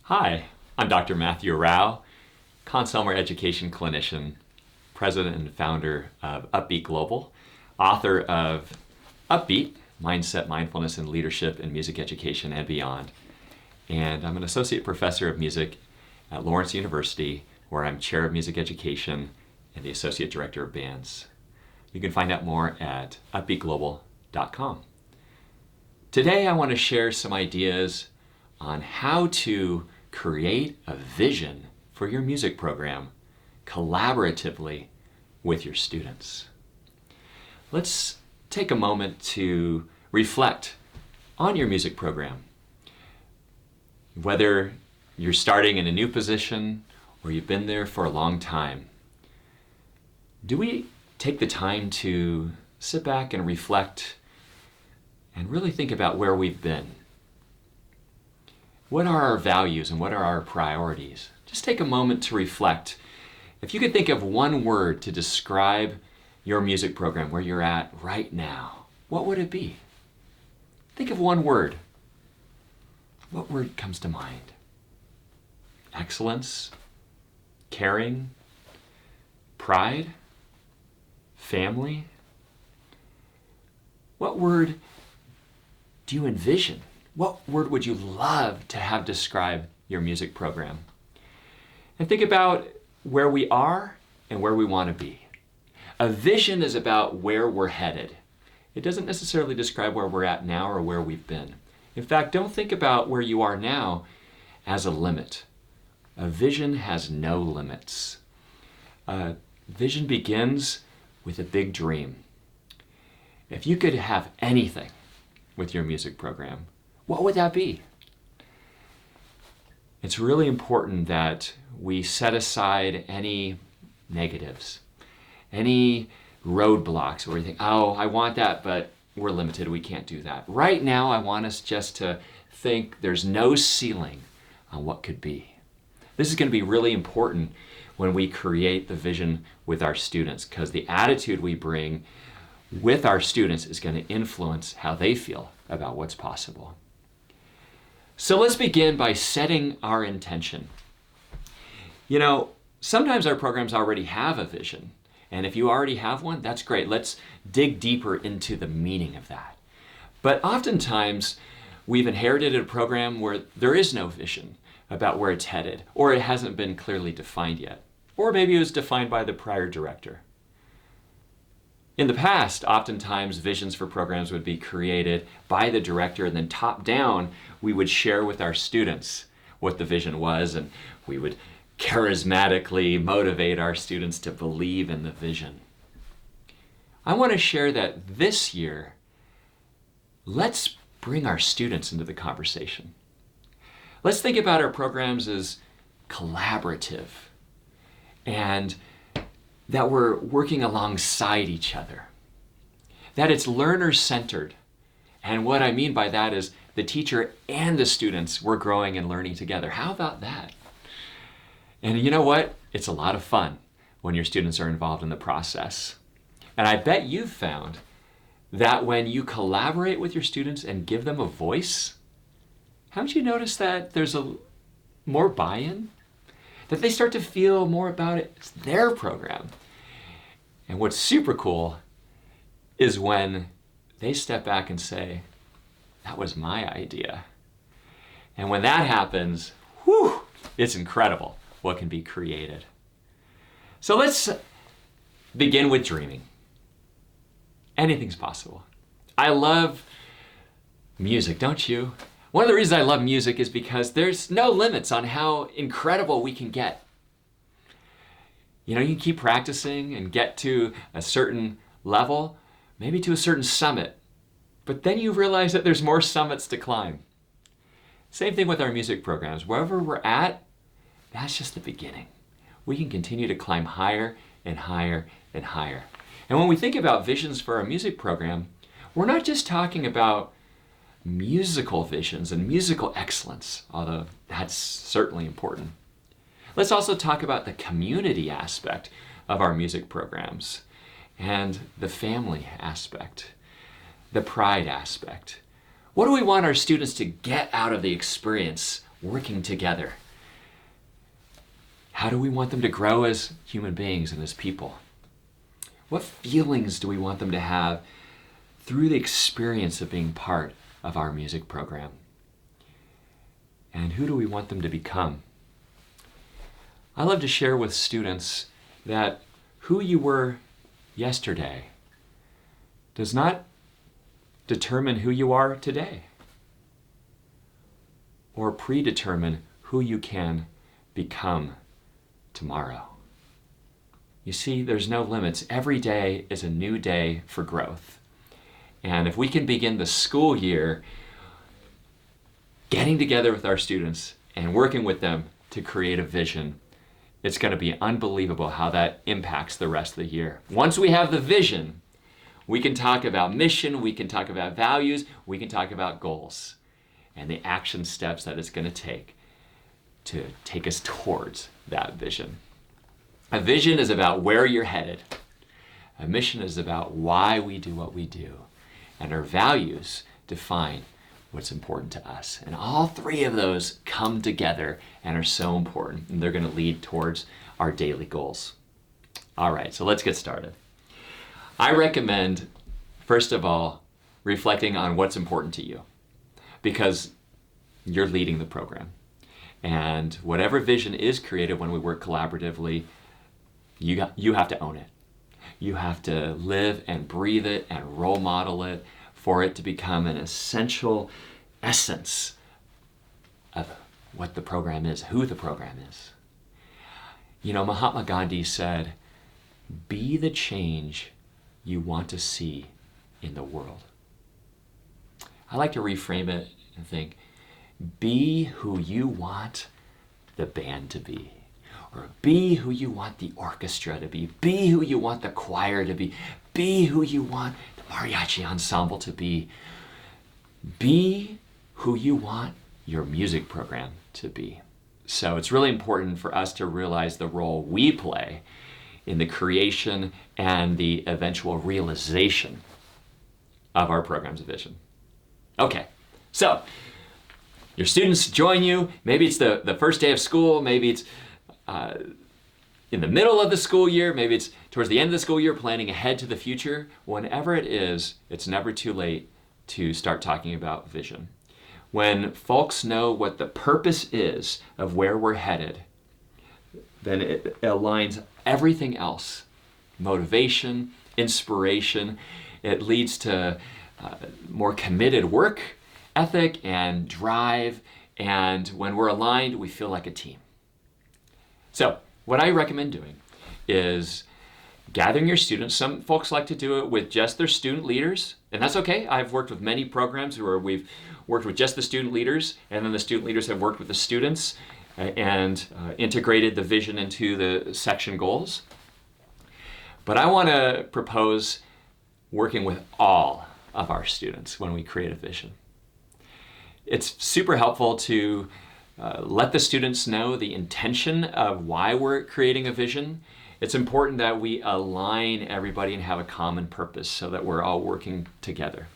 Hi, I'm Dr. Matthew Arau, consumer education clinician, president and founder of Upbeat Global, author of Upbeat, Mindset, Mindfulness, and Leadership in Music Education and Beyond. And I'm an associate professor of music at Lawrence University, where I'm chair of music education and the associate director of bands. You can find out more at upbeatglobal.com. Today I want to share some ideas on how to create a vision for your music program collaboratively with your students. Let's take a moment to reflect on your music program. Whether you're starting in a new position or you've been there for a long time, do we take the time to sit back and reflect and really think about where we've been? What are our values and what are our priorities? Just take a moment to reflect. If you could think of one word to describe your music program, where you're at right now, what would it be? Think of one word. What word comes to mind? Excellence, caring, pride, family? What word do you envision? What word would you love to have describe your music program? And think about where we are and where we want to be. A vision is about where we're headed. It doesn't necessarily describe where we're at now or where we've been. In fact, don't think about where you are now as a limit. A vision has no limits. A vision begins with a big dream. If you could have anything with your music program, what would that be? It's really important that we set aside any negatives, any roadblocks where we think, oh, I want that, but we're limited, we can't do that. Right now, I want us just to think there's no ceiling on what could be. This is going to be really important when we create the vision with our students, because the attitude we bring with our students is going to influence how they feel about what's possible. So let's begin by setting our intention. You know, sometimes our programs already have a vision, and if you already have one, that's great. Let's dig deeper into the meaning of that. But oftentimes, we've inherited a program where there is no vision about where it's headed, or it hasn't been clearly defined yet, or maybe it was defined by the prior director. In the past, oftentimes visions for programs would be created by the director, and then top down, we would share with our students what the vision was, and we would charismatically motivate our students to believe in the vision. I want to share that this year, let's bring our students into the conversation. Let's think about our programs as collaborative, and that we're working alongside each other, that it's learner-centered. And what I mean by that is the teacher and the students, we're growing and learning together. How about that? And you know what? It's a lot of fun when your students are involved in the process. And I bet you've found that when you collaborate with your students and give them a voice, haven't you noticed that there's more buy-in? That they start to feel more about it. It's their program. And what's super cool is when they step back and say, that was my idea. And when that happens, whew, it's incredible what can be created. So let's begin with dreaming. Anything's possible. I love music, don't you? One of the reasons I love music is because there's no limits on how incredible we can get. You know, you can keep practicing and get to a certain level, maybe to a certain summit, but then you realize that there's more summits to climb. Same thing with our music programs. Wherever we're at, that's just the beginning. We can continue to climb higher and higher and higher. And when we think about visions for our music program, we're not just talking about musical visions and musical excellence, although that's certainly important. Let's also talk about the community aspect of our music programs and the family aspect, the pride aspect. What do we want our students to get out of the experience working together? How do we want them to grow as human beings and as people? What feelings do we want them to have through the experience of being part of our music program? And who do we want them to become? I love to share with students that who you were yesterday does not determine who you are today, or predetermine who you can become tomorrow. You see, there's no limits. Every day is a new day for growth. And if we can begin the school year getting together with our students and working with them to create a vision, it's going to be unbelievable how that impacts the rest of the year. Once we have the vision, we can talk about mission, we can talk about values, we can talk about goals, and the action steps that it's going to take us towards that vision. A vision is about where you're headed. A mission is about why we do what we do. And our values define what's important to us. And all three of those come together and are so important. And they're going to lead towards our daily goals. All right, so let's get started. I recommend, first of all, reflecting on what's important to you, because you're leading the program. And whatever vision is created when we work collaboratively, you have to own it. You have to live and breathe it and role model it for it to become an essential essence of what the program is, who the program is. You know, Mahatma Gandhi said, "Be the change you want to see in the world." I like to reframe it and think, be who you want the band to be, or be who you want the orchestra to be who you want the choir to be who you want the mariachi ensemble to be who you want your music program to be. So it's really important for us to realize the role we play in the creation and the eventual realization of our program's vision. Okay, so your students join you. Maybe it's the first day of school. Maybe it's in the middle of the school year. Maybe it's towards the end of the school year, planning ahead to the future. Whenever it is, it's never too late to start talking about vision. When folks know what the purpose is of where we're headed, then it aligns everything else. Motivation, inspiration. It leads to more committed work ethic and drive, and when we're aligned, we feel like a team. So what I recommend doing is gathering your students. Some folks like to do it with just their student leaders, and that's okay. I've worked with many programs where we've worked with just the student leaders, and then the student leaders have worked with the students and integrated the vision into the section goals. But I want to propose working with all of our students when we create a vision. It's super helpful to let the students know the intention of why we're creating a vision. It's important that we align everybody and have a common purpose so that we're all working together.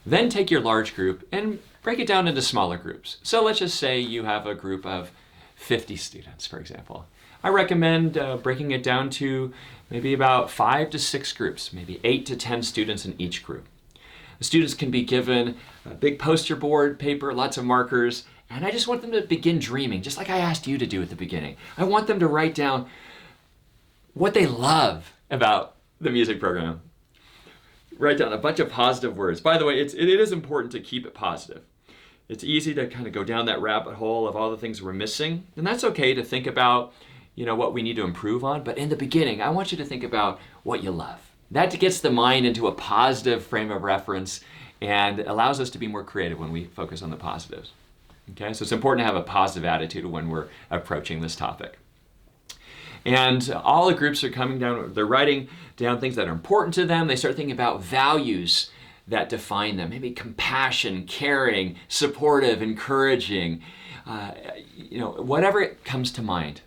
Then take your large group and break it down into smaller groups. So let's just say you have a group of 50 students, for example. I recommend breaking it down to maybe about 5 to 6 groups, maybe 8 to 10 students in each group. The students can be given a big poster board, paper, lots of markers, and I just want them to begin dreaming, just like I asked you to do at the beginning. I want them to write down what they love about the music program. Write down a bunch of positive words. By the way, it is important to keep it positive. It's easy to kind of go down that rabbit hole of all the things we're missing, and that's okay to think about, what we need to improve on, but in the beginning, I want you to think about what you love. That gets the mind into a positive frame of reference and allows us to be more creative when we focus on the positives. Okay, so it's important to have a positive attitude when we're approaching this topic. And all the groups are coming down, they're writing down things that are important to them. They start thinking about values that define them, maybe compassion, caring, supportive, encouraging, whatever it comes to mind.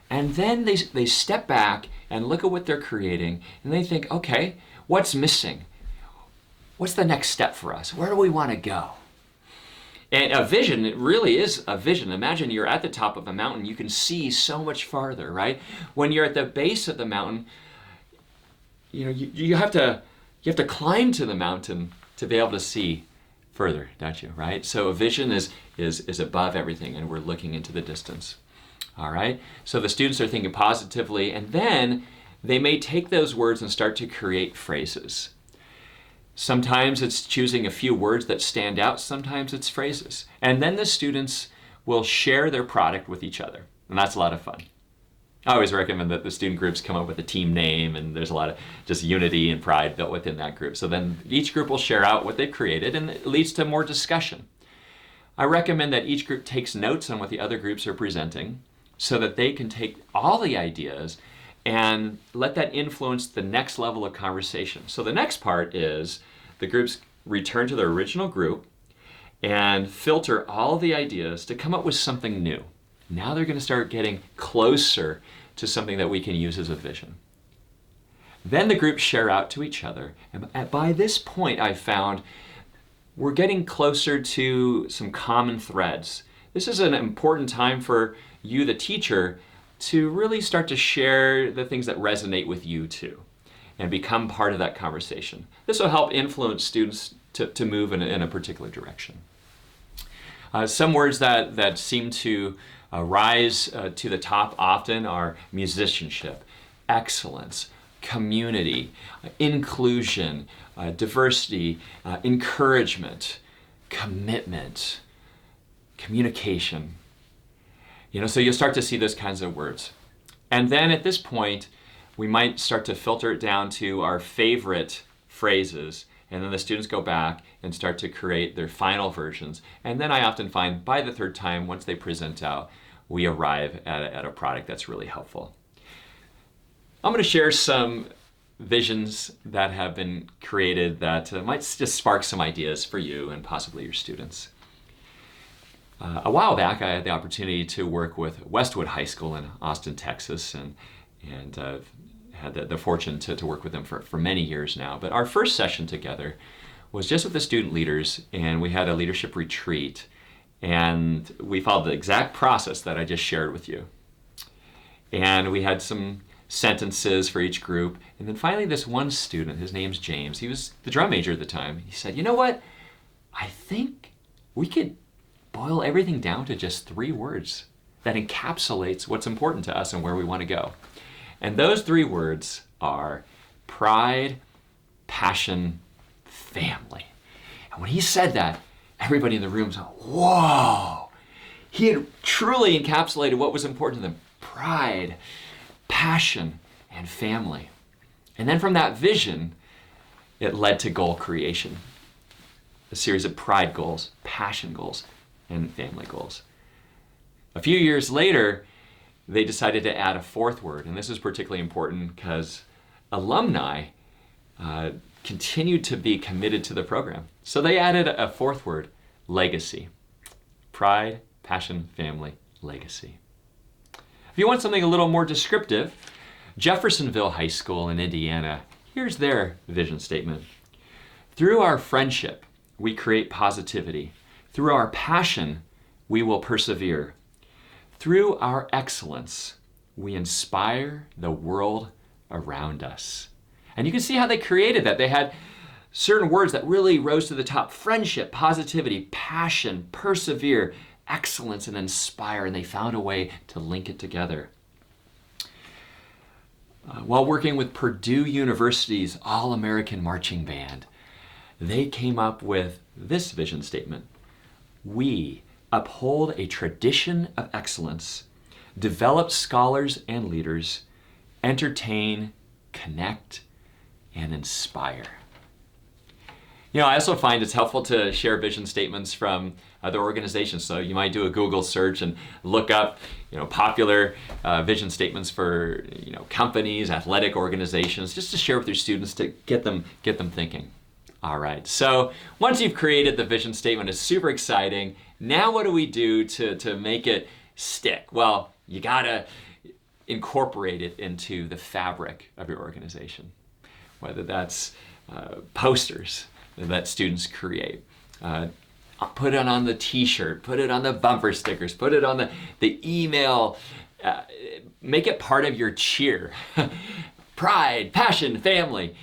And then they step back and look at what they're creating, and they think, okay, what's missing? What's the next step for us? Where do we want to go? And a vision, it really is a vision. Imagine you're at the top of a mountain, you can see so much farther, right? When you're at the base of the mountain, you have to climb to the mountain to be able to see further, don't you, right? So a vision is above everything, and we're looking into the distance. All right? So the students are thinking positively, and then they may take those words and start to create phrases. Sometimes it's choosing a few words that stand out, sometimes it's phrases. And then the students will share their product with each other, and that's a lot of fun. I always recommend that the student groups come up with a team name, and there's a lot of just unity and pride built within that group. So then each group will share out what they've created, and it leads to more discussion. I recommend that each group takes notes on what the other groups are presenting so that they can take all the ideas and let that influence the next level of conversation. So the next part is the groups return to their original group and filter all the ideas to come up with something new. Now they're going to start getting closer to something that we can use as a vision. Then the groups share out to each other. And by this point, I found we're getting closer to some common threads. This is an important time for you, the teacher, to really start to share the things that resonate with you too and become part of that conversation. This will help influence students to move in a particular direction. Some words that seem to rise to the top often are musicianship, excellence, community, inclusion, diversity, encouragement, commitment, communication. So you'll start to see those kinds of words. And then at this point, we might start to filter it down to our favorite phrases, and then the students go back and start to create their final versions. And then I often find by the third time, once they present out, we arrive at a product that's really helpful. I'm going to share some visions that have been created that might just spark some ideas for you and possibly your students. A while back, I had the opportunity to work with Westwood High School in Austin, Texas, and had the fortune to work with them for many years now. But our first session together was just with the student leaders, and we had a leadership retreat, and we followed the exact process that I just shared with you. And we had some sentences for each group, and then finally this one student, his name's James, he was the drum major at the time, he said, "You know what? I think we could boil everything down to just 3 words that encapsulates what's important to us and where we want to go." And those 3 words are pride, passion, family. And when he said that, everybody in the room said, whoa! He had truly encapsulated what was important to them: pride, passion, and family. And then from that vision, it led to goal creation. A series of pride goals, passion goals, and family goals. A few years later, they decided to add a 4th word, and this is particularly important because alumni continued to be committed to the program. So they added a 4th word, legacy. Pride, passion, family, legacy. If you want something a little more descriptive, Jeffersonville High School in Indiana, here's their vision statement. Through our friendship, we create positivity. Through our passion, we will persevere. Through our excellence, we inspire the world around us. And you can see how they created that. They had certain words that really rose to the top: friendship, positivity, passion, persevere, excellence, and inspire. And they found a way to link it together. While working with Purdue University's All-American Marching Band, they came up with this vision statement: we uphold a tradition of excellence, develop scholars and leaders, entertain, connect, and inspire. I also find it's helpful to share vision statements from other organizations. So you might do a Google search and look up, popular vision statements for, companies, athletic organizations, just to share with your students to get them thinking. All right, so once you've created the vision statement, it's super exciting. Now what do we do to make it stick? Well, you gotta incorporate it into the fabric of your organization, whether that's posters that students create, put it on the t-shirt, put it on the bumper stickers, put it on the email, make it part of your cheer. Pride, passion, family,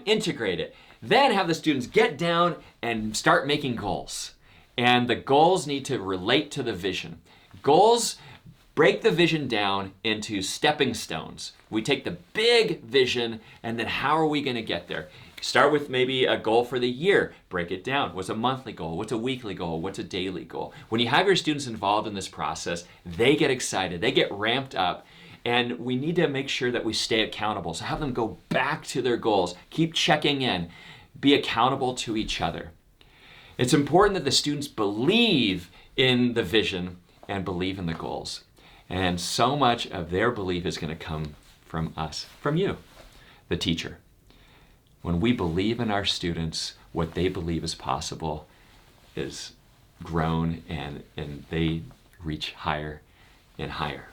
integrate it. Then have the students get down and start making goals. And the goals need to relate to the vision. Goals break the vision down into stepping stones. We take the big vision, and then how are we going to get there? Start with maybe a goal for the year. Break it down. What's a monthly goal? What's a weekly goal? What's a daily goal? When you have your students involved in this process, they get excited. They get ramped up. And we need to make sure that we stay accountable. So have them go back to their goals. Keep checking in. Be accountable to each other. It's important that the students believe in the vision and believe in the goals. And so much of their belief is going to come from us, from you, the teacher. When we believe in our students, what they believe is possible is grown and they reach higher and higher.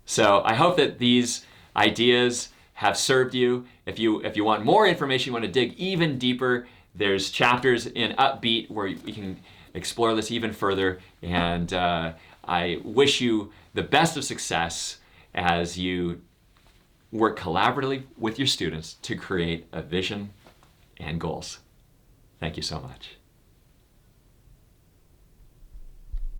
So I hope that these ideas have served you. If you want more information, you want to dig even deeper, there's chapters in Upbeat where we can explore this even further. And I wish you the best of success as you work collaboratively with your students to create a vision and goals. Thank you so much.